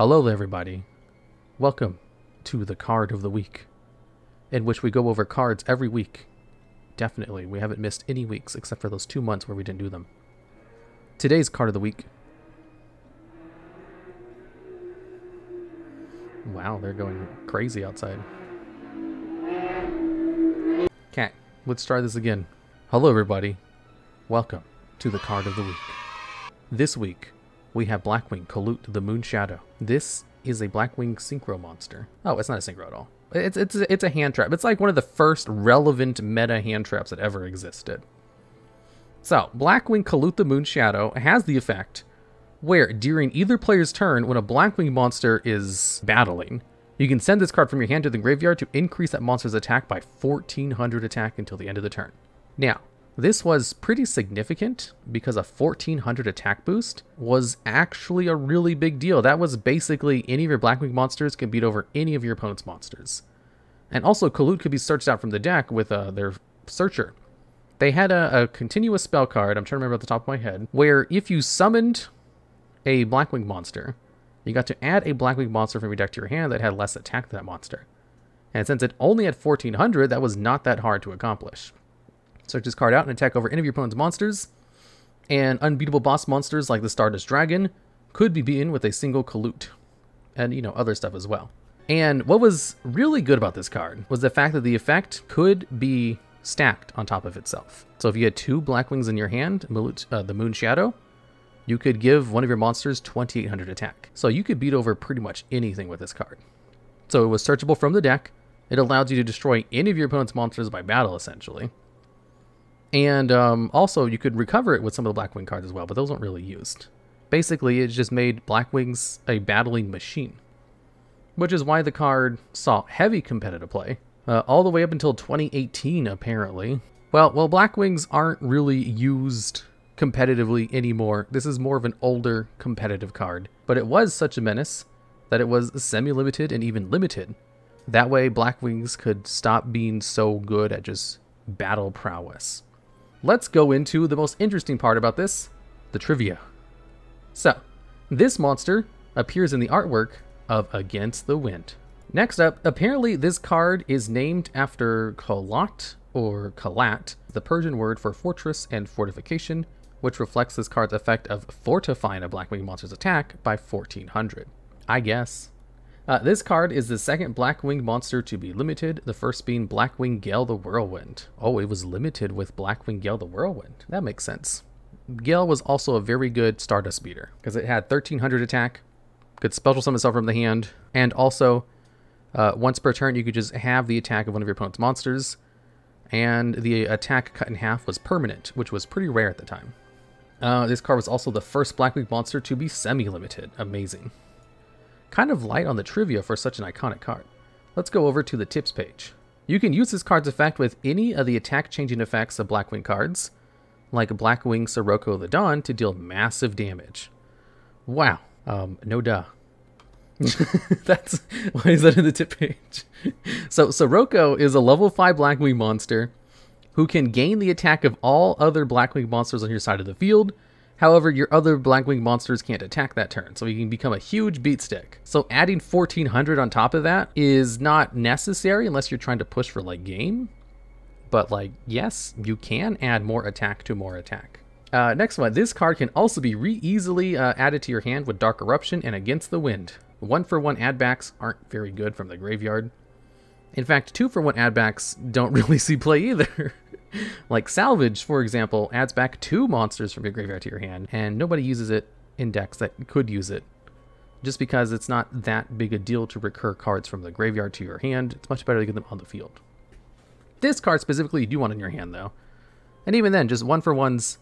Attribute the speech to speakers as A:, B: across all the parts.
A: Hello everybody. Welcome to the Card of the Week, in which we go over cards every week. Definitely, we haven't missed any weeks except for those 2 months where we didn't do them. Today's Card of the Week. Wow, they're going crazy outside. Okay, let's try this again. Hello everybody. Welcome to the Card of the Week. This week, we have Blackwing Kalut the Moonshadow. This is a Blackwing Synchro monster. Oh, it's not a Synchro at all. It's a hand trap. It's like one of the first relevant meta hand traps that ever existed. So, Blackwing Kalut the Moonshadow has the effect where during either player's turn, when a Blackwing monster is battling, you can send this card from your hand to the graveyard to increase that monster's attack by 1400 attack until the end of the turn. Now, this was pretty significant because a 1400 attack boost was actually a really big deal. That was basically any of your Blackwing monsters can beat over any of your opponent's monsters. And also, Kalut could be searched out from the deck with their Searcher. They had a continuous spell card, I'm trying to remember at the top of my head, where if you summoned a Blackwing monster, you got to add a Blackwing monster from your deck to your hand that had less attack than that monster. And since it only had 1400, that was not that hard to accomplish. Search this card out and attack over any of your opponent's monsters, and unbeatable boss monsters like the Stardust Dragon could be beaten with a single Kalut, and other stuff as well. And what was really good about this card was the fact that the effect could be stacked on top of itself. So if you had 2 Blackwings in your hand, the Moonshadow, you could give one of your monsters 2800 attack. So you could beat over pretty much anything with this card. So it was searchable from the deck. It allowed you to destroy any of your opponent's monsters by battle, essentially. And also, you could recover it with some of the Blackwing cards as well, but those weren't really used. Basically, it just made Blackwings a battling machine, which is why the card saw heavy competitive play, all the way up until 2018, apparently. Well, Blackwings aren't really used competitively anymore. This is more of an older competitive card, but it was such a menace that it was semi-limited and even limited. That way, Blackwings could stop being so good at just battle prowess. Let's go into the most interesting part about this, the trivia. So, this monster appears in the artwork of Against the Wind. Next up, apparently this card is named after Kalat or Kalat, the Persian word for fortress and fortification, which reflects this card's effect of fortifying a Blackwing monster's attack by 1400. I guess. This card is the second Blackwing monster to be limited, the first being Blackwing Gale the Whirlwind. Oh, it was limited with Blackwing Gale the Whirlwind. That makes sense. Gale was also a very good Stardust beater, because it had 1300 attack, could special summon itself from the hand, and also, once per turn, you could just have the attack of one of your opponent's monsters, and the attack cut in half was permanent, which was pretty rare at the time. This card was also the first Blackwing monster to be semi-limited. Amazing. Kind of light on the trivia for such an iconic card. Let's go over to the tips page. You can use this card's effect with any of the attack changing effects of Blackwing cards, like Blackwing Sirocco the Dawn, to deal massive damage. Wow. No duh. Why is that in the tip page? So Sirocco is a level 5 Blackwing monster who can gain the attack of all other Blackwing monsters on your side of the field. However, your other Blackwing monsters can't attack that turn, so you can become a huge beat stick. So adding 1400 on top of that is not necessary unless you're trying to push for like game. But yes, you can add more attack to more attack. Next one, this card can also be easily added to your hand with Dark Eruption and Against the Wind. 1-for-1 add-backs aren't very good from the graveyard. In fact, 2-for-1 add-backs don't really see play either. Like Salvage, for example, adds back 2 monsters from your graveyard to your hand, and nobody uses it in decks that could use it. Just because it's not that big a deal to recur cards from the graveyard to your hand, it's much better to get them on the field. This card specifically you do want in your hand, though. And even then, just 1-for-1s,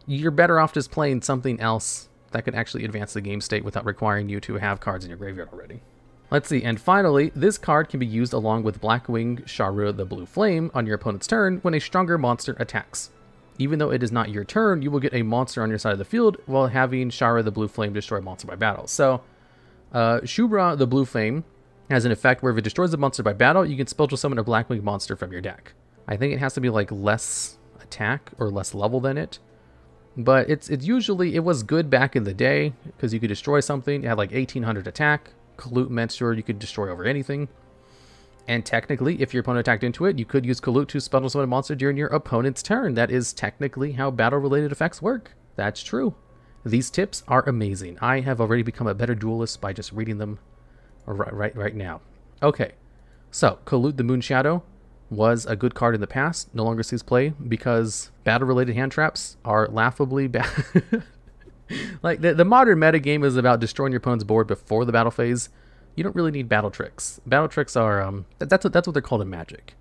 A: you're better off just playing something else that could actually advance the game state without requiring you to have cards in your graveyard already. Let's see, and finally, this card can be used along with Blackwing Sharu the Blue Flame on your opponent's turn when a stronger monster attacks. Even though it is not your turn, you will get a monster on your side of the field while having Sharu the Blue Flame destroy a monster by battle. So, Shubra the Blue Flame has an effect where if it destroys a monster by battle, you can special summon a Blackwing monster from your deck. I think it has to be like less attack or less level than it. But it's usually, it was good back in the day because you could destroy something. It had like 1800 attack. Kalut meant sure you could destroy over anything. And technically, if your opponent attacked into it, you could use Kalut to special summon a monster during your opponent's turn. That is technically how battle-related effects work. That's true. These tips are amazing. I have already become a better duelist by just reading them right now. Okay, so Kalut the Moonshadow was a good card in the past, no longer sees play because battle-related hand traps are laughably bad. Like, the modern metagame is about destroying your opponent's board before the battle phase. You don't really need battle tricks. Battle tricks are, that's what they're called in Magic.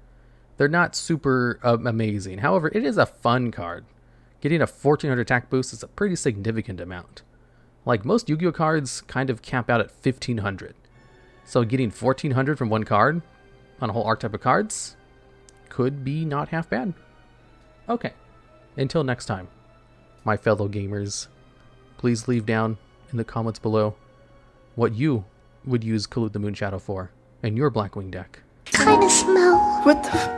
A: They're not super amazing. However, it is a fun card. Getting a 1400 attack boost is a pretty significant amount. Like, most Yu-Gi-Oh cards kind of cap out at 1500. So getting 1400 from one card on a whole archetype of cards could be not half bad. Okay, until next time, my fellow gamers, please leave down in the comments below what you would use Kalut the Moonshadow for in your Blackwing deck.
B: Kinda smell. What the